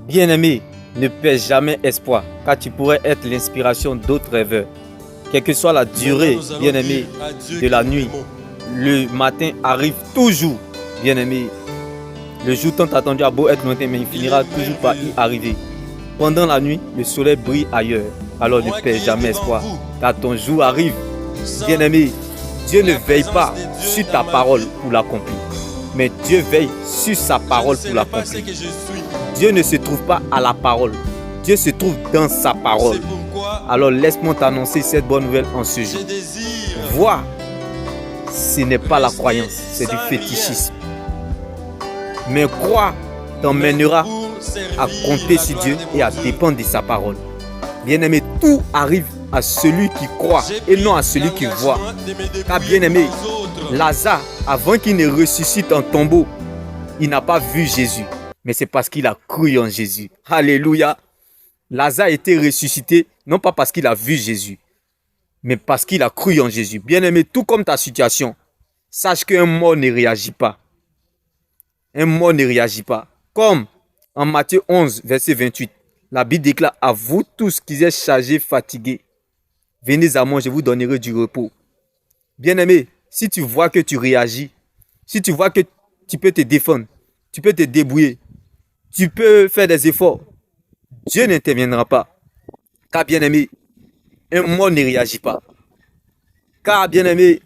Bien-aimé, ne perds jamais espoir, car tu pourrais être l'inspiration d'autres rêveurs. Quelle que soit la durée, bien-aimé, de la nuit, le matin arrive toujours, bien-aimé. Le jour tant attendu a beau être lointain, mais il finira toujours par y arriver. Pendant la nuit, le soleil brille ailleurs. Alors ne perds jamais espoir, car ton jour arrive. Bien-aimé, Dieu ne veille pas sur ta parole pour l'accomplir, mais Dieu veille sur sa parole pour l'accomplir. Dieu ne se trouve pas à la parole, Dieu se trouve dans sa parole. Alors laisse-moi t'annoncer cette bonne nouvelle en ce jour. Voir, ce n'est pas la croyance, c'est du fétichisme. Mais croire t'emmènera à compter sur Dieu et à dépendre de sa parole. Bien-aimé, tout arrive à celui qui croit et non à celui qui voit. Car bien-aimé, Lazare, avant qu'il ne ressuscite en tombeau, il n'a pas vu Jésus. Mais c'est parce qu'il a cru en Jésus. Alléluia. Lazare a été ressuscité, non pas parce qu'il a vu Jésus, mais parce qu'il a cru en Jésus. Bien-aimé, tout comme ta situation, sache qu'un mort ne réagit pas. Un mort ne réagit pas. Comme en Matthieu 11, verset 28, la Bible déclare: à vous tous qui êtes chargés, fatigués, venez à moi, je vous donnerai du repos. Bien-aimé, si tu vois que tu réagis, si tu vois que tu peux te défendre, tu peux te débrouiller, tu peux faire des efforts, Dieu n'interviendra pas. Car bien-aimé, un mort ne réagit pas. Car bien-aimé,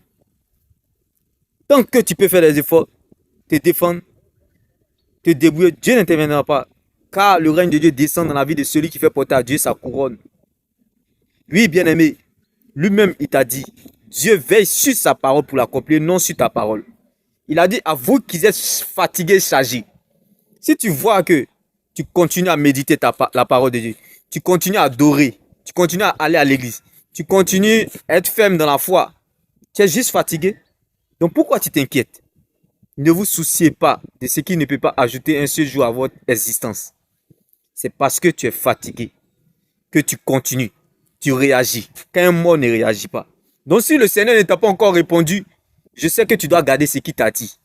tant que tu peux faire des efforts, te défendre, te débrouiller, Dieu n'interviendra pas. Car le règne de Dieu descend dans la vie de celui qui fait porter à Dieu sa couronne. Oui, bien-aimé, lui-même, il t'a dit, Dieu veille sur sa parole pour l'accomplir, non sur ta parole. Il a dit: à vous qui êtes fatigués, chargés. Si tu vois que tu continues à méditer la parole de Dieu, tu continues à adorer, tu continues à aller à l'église, tu continues à être ferme dans la foi, tu es juste fatigué. Donc pourquoi tu t'inquiètes? Ne vous souciez pas de ce qui ne peut pas ajouter un seul jour à votre existence. C'est parce que tu es fatigué que tu continues, tu réagis. Quand un mort ne réagit pas. Donc si le Seigneur ne t'a pas encore répondu, je sais que tu dois garder ce qu'il t'a dit.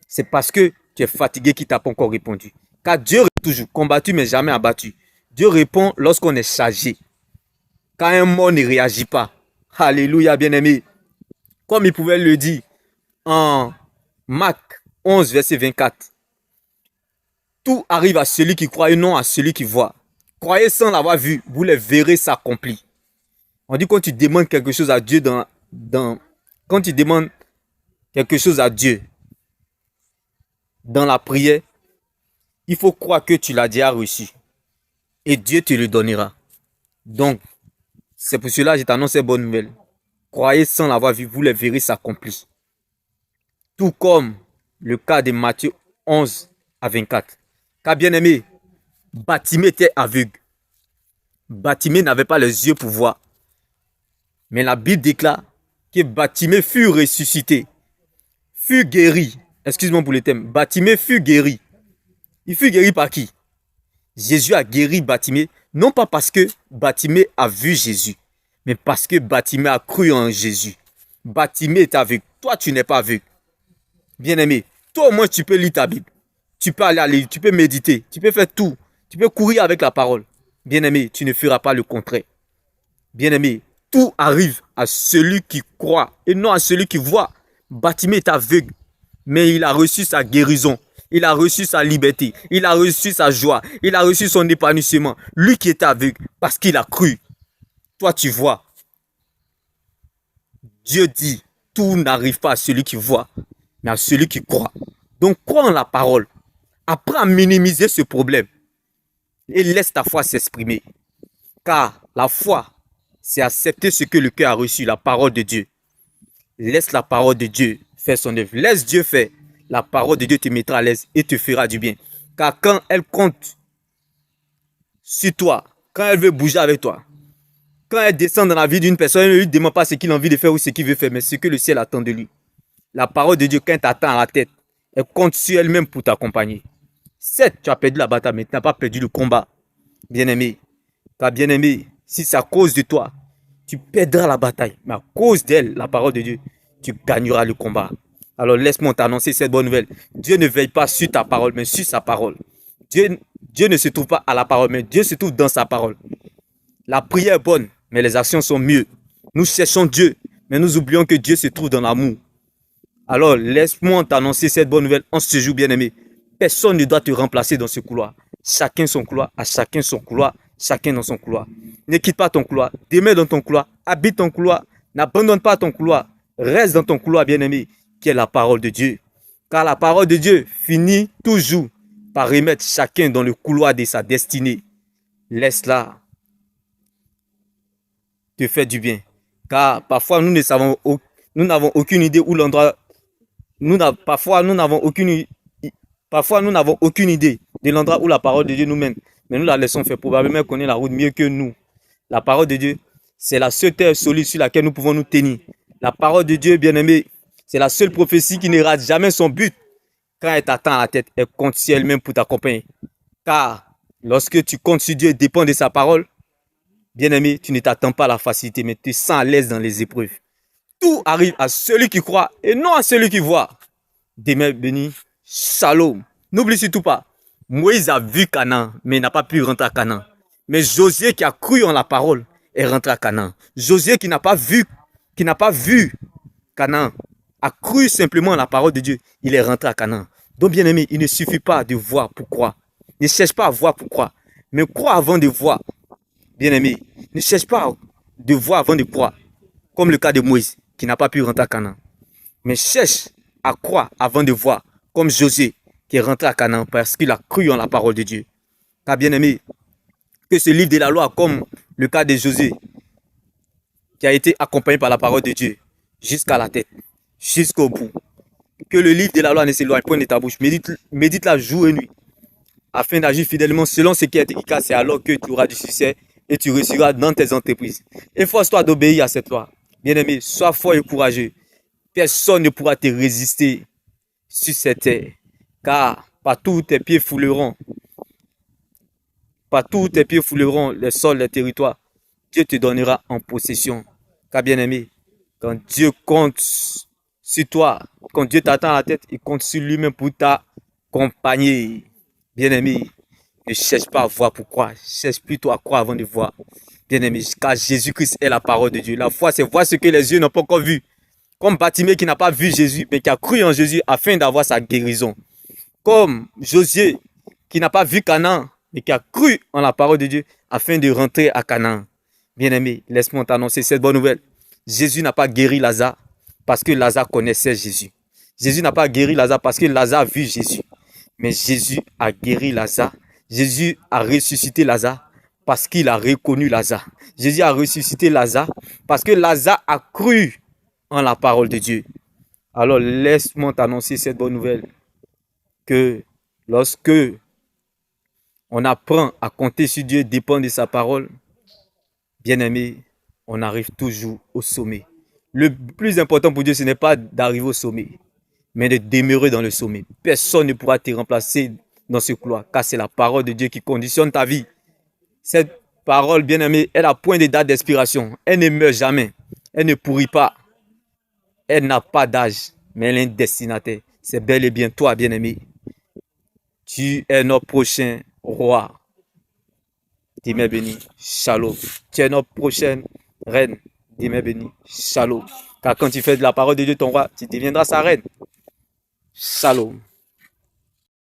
C'est parce que tu es fatigué qu'il ne t'a pas encore répondu. Car Dieu répond toujours, combattu mais jamais abattu. Dieu répond lorsqu'on est chargé. Quand un mort ne réagit pas. Alléluia, bien-aimé. Comme il pouvait le dire en Marc 11, verset 24. Tout arrive à celui qui croit et non à celui qui voit. Croyez sans l'avoir vu, vous les verrez s'accomplir. On dit quand tu demandes quelque chose à Dieu quand tu demandes quelque chose à Dieu dans la prière, il faut croire que tu l'as déjà reçu. Et Dieu te le donnera. Donc, c'est pour cela que je t'annonce cette bonne nouvelle. Croyez sans l'avoir vu, vous les verrez s'accomplir. Tout comme le cas de Matthieu 11 à 24. Car bien aimé, Bartimée était aveugle. Bartimée n'avait pas les yeux pour voir. Mais la Bible déclare que Bartimée fut ressuscité, fut guéri. Excuse-moi pour le thème. Bartimée fut guéri. Il fut guéri par qui? Jésus a guéri Bartimée, non pas parce que Bartimée a vu Jésus, mais parce que Bartimée a cru en Jésus. Bartimée est aveugle. Toi, tu n'es pas aveugle. Bien-aimé, toi au moins tu peux lire ta Bible. Tu peux aller à l'église, tu peux méditer, tu peux faire tout. Tu peux courir avec la parole. Bien-aimé, tu ne feras pas le contraire. Bien-aimé, tout arrive à celui qui croit et non à celui qui voit. Bartimée est aveugle, mais il a reçu sa guérison. Il a reçu sa liberté. Il a reçu sa joie. Il a reçu son épanouissement. Lui qui est aveugle, parce qu'il a cru. Toi, tu vois. Dieu dit, tout n'arrive pas à celui qui voit, mais à celui qui croit. Donc, crois en la parole. Apprends à minimiser ce problème. Et laisse ta foi s'exprimer. Car la foi, c'est accepter ce que le cœur a reçu, la parole de Dieu. Laisse la parole de Dieu faire son œuvre. Laisse Dieu faire. La parole de Dieu te mettra à l'aise et te fera du bien. Car quand elle compte sur toi, quand elle veut bouger avec toi, quand elle descend dans la vie d'une personne, elle ne lui demande pas ce qu'il a envie de faire ou ce qu'il veut faire, mais ce que le ciel attend de lui. La parole de Dieu, quand elle t'attend à la tête, elle compte sur elle-même pour t'accompagner. Certes, tu as perdu la bataille, mais tu n'as pas perdu le combat. Bien-aimé, car bien-aimé, si c'est à cause de toi, tu perdras la bataille. Mais à cause d'elle, la parole de Dieu, tu gagneras le combat. Alors laisse-moi t'annoncer cette bonne nouvelle. Dieu ne veille pas sur ta parole, mais sur sa parole. Dieu ne se trouve pas à la parole, mais Dieu se trouve dans sa parole. La prière est bonne, mais les actions sont mieux. Nous cherchons Dieu, mais nous oublions que Dieu se trouve dans l'amour. Alors, laisse-moi t'annoncer cette bonne nouvelle en ce jour, bien-aimé. Personne ne doit te remplacer dans ce couloir. Chacun son couloir, à chacun son couloir, chacun dans son couloir. Ne quitte pas ton couloir, demeure dans ton couloir, habite ton couloir, n'abandonne pas ton couloir. Reste dans ton couloir, bien-aimé, qui est la parole de Dieu. Car la parole de Dieu finit toujours par remettre chacun dans le couloir de sa destinée. Laisse-la te faire du bien. Car parfois, nous n'avons aucune idée où l'endroit. Parfois, nous n'avons aucune idée de l'endroit où la parole de Dieu nous mène. Mais nous la laissons faire. Probablement connaître la route mieux que nous. La parole de Dieu, c'est la seule terre solide sur laquelle nous pouvons nous tenir. La parole de Dieu, bien-aimé, c'est la seule prophétie qui ne rate jamais son but. Quand elle t'attend à la tête, elle compte sur elle-même pour t'accompagner. Car lorsque tu comptes sur Dieu et dépends de sa parole, bien-aimé, tu ne t'attends pas à la facilité, mais tu te sens à l'aise dans les épreuves. Tout arrive à celui qui croit et non à celui qui voit. Demain béni, shalom. N'oublie surtout pas, Moïse a vu Canaan, mais il n'a pas pu rentrer à Canaan. Mais Josué qui a cru en la parole est rentré à Canaan. Josué qui n'a pas vu Canaan, a cru simplement en la parole de Dieu, il est rentré à Canaan. Donc bien aimé, il ne suffit pas de voir pourquoi. Ne cherche pas à voir pourquoi, mais crois avant de voir. Bien aimé, ne cherche pas de voir avant de croire, comme le cas de Moïse qui n'a pas pu rentrer à Canaan. Mais cherche à croire avant de voir, comme Josué qui est rentré à Canaan parce qu'il a cru en la parole de Dieu. Car bien aimé, que ce livre de la loi, comme le cas de Josué, qui a été accompagné par la parole de Dieu, jusqu'à la tête, jusqu'au bout. Que le livre de la loi ne s'éloigne point de ta bouche. Médite-la jour et nuit, afin d'agir fidèlement selon ce qui est écrit. C'est alors que tu auras du succès et tu réussiras dans tes entreprises. Efforce-toi d'obéir à cette loi. Bien-aimé, sois fort et courageux. Personne ne pourra te résister sur cette terre. Car partout où tes pieds fouleront, les sols, les territoires, Dieu te donnera en possession. Car bien-aimé, quand Dieu compte sur toi, quand Dieu t'attend à la tête, il compte sur lui-même pour t'accompagner. Bien-aimé, ne cherche pas à voir pourquoi. Cherche plutôt à croire avant de voir. Bien-aimé, car Jésus-Christ est la parole de Dieu. La foi, c'est voir ce que les yeux n'ont pas encore vu. Comme Bartimée qui n'a pas vu Jésus, mais qui a cru en Jésus afin d'avoir sa guérison. Comme Josué qui n'a pas vu Canaan, mais qui a cru en la parole de Dieu afin de rentrer à Canaan. Bien-aimé, laisse-moi t'annoncer cette bonne nouvelle. Jésus n'a pas guéri Lazare parce que Lazare connaissait Jésus. Jésus n'a pas guéri Lazare parce que Lazare a vu Jésus. Mais Jésus a guéri Lazare. Jésus a ressuscité Lazare parce qu'il a reconnu Lazare. Jésus a ressuscité Lazare parce que Lazare a cru en la parole de Dieu. Alors laisse-moi t'annoncer cette bonne nouvelle. Que lorsque on apprend à compter sur Dieu, dépend de sa parole, bien-aimé, on arrive toujours au sommet. Le plus important pour Dieu, ce n'est pas d'arriver au sommet, mais de demeurer dans le sommet. Personne ne pourra te remplacer dans ce couloir, car c'est la parole de Dieu qui conditionne ta vie. Cette parole, bien-aimé, elle a point de date d'expiration. Elle ne meurt jamais. Elle ne pourrit pas. Elle n'a pas d'âge, mais elle est un destinataire. C'est bel et bien toi, bien-aimé. Tu es notre prochain roi. Demain béni, shalom. Tu es notre prochaine reine. Demain béni, shalom. Car quand tu fais de la parole de Dieu ton roi, tu deviendras sa reine. Shalom.